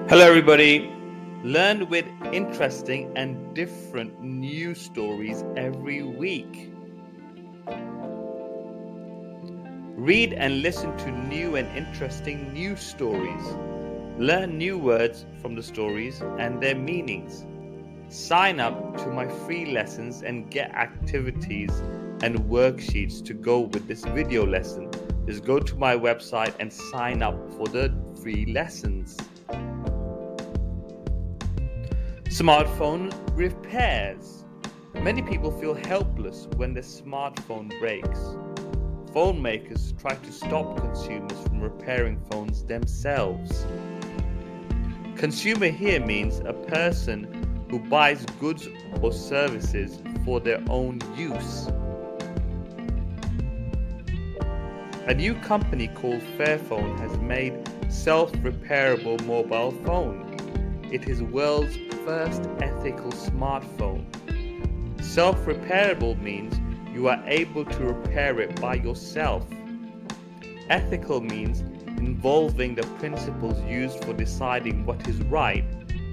Hello, everybody. Learn with interesting and different news stories every week. Read and listen to new and interesting news stories. Learn new words from the stories and their meanings. Sign up to my free lessons and get activities and worksheets to go with this video lesson. Just go to my website and sign up for the free lessons. Smartphone repairs. Many people feel helpless when their smartphone breaks. Phone makers try to stop consumers from repairing phones themselves. Consumer here means a person who buys goods or services for their own use. A new company called Fairphone has made self-repairable mobile phone. It is the world's first ethical smartphone. Self-repairable means you are able to repair it by yourself. Ethical means involving the principles used for deciding what is right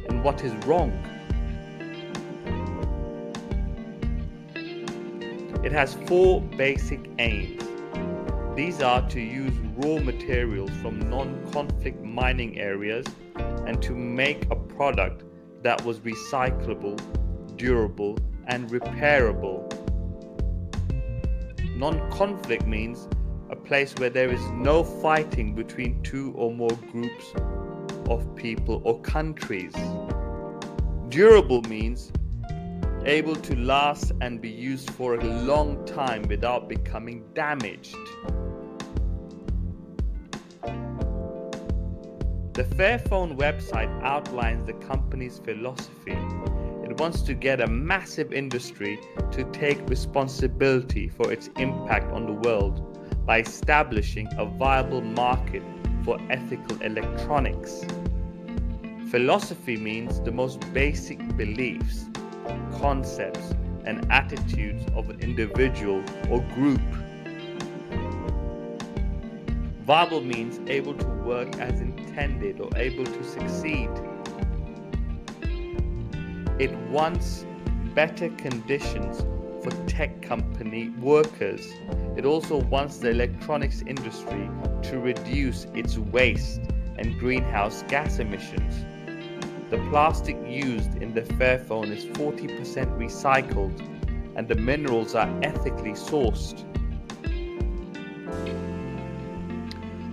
and what is wrong. It has 4 basic aims. These are to use raw materials from non-conflict mining areas and to make a product that was recyclable, durable, and repairable. Non-conflict means a place where there is no fighting between 2 or more groups of people or countries. Durable means able to last and be used for a long time without becoming damaged. The Fairphone website outlines the company's philosophy. It wants to get a massive industry to take responsibility for its impact on the world by establishing a viable market for ethical electronics. Philosophy means the most basic beliefs, concepts, and attitudes of an individual or group. Viable means able to work as intended or able to succeed. It wants better conditions for tech company workers. It also wants the electronics industry to reduce its waste and greenhouse gas emissions. The plastic used in the Fairphone is 40% recycled and the minerals are ethically sourced.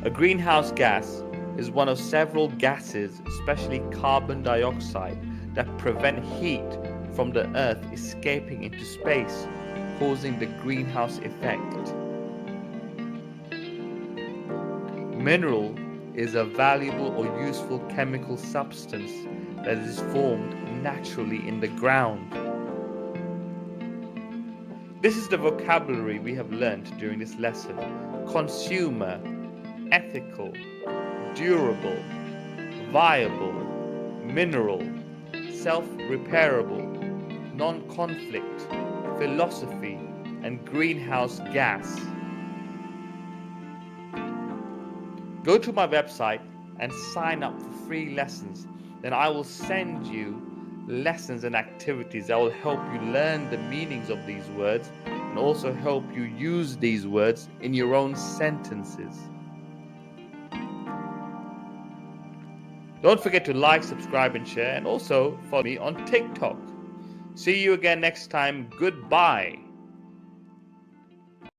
A greenhouse gas is one of several gases, especially carbon dioxide, that prevent heat from the earth escaping into space, causing the greenhouse effect. Mineral is a valuable or useful chemical substance that is formed naturally in the ground. This is the vocabulary we have learnt during this lesson. Consumer, ethical, durable, viable, mineral, self-repairable, non-conflict, philosophy, and greenhouse gas. Go to my website and sign up for free lessons. Then I will send you lessons and activities that will help you learn the meanings of these words and also help you use these words in your own sentences. Don't forget to like, subscribe, and share, and also follow me on TikTok. See you again next time. Goodbye.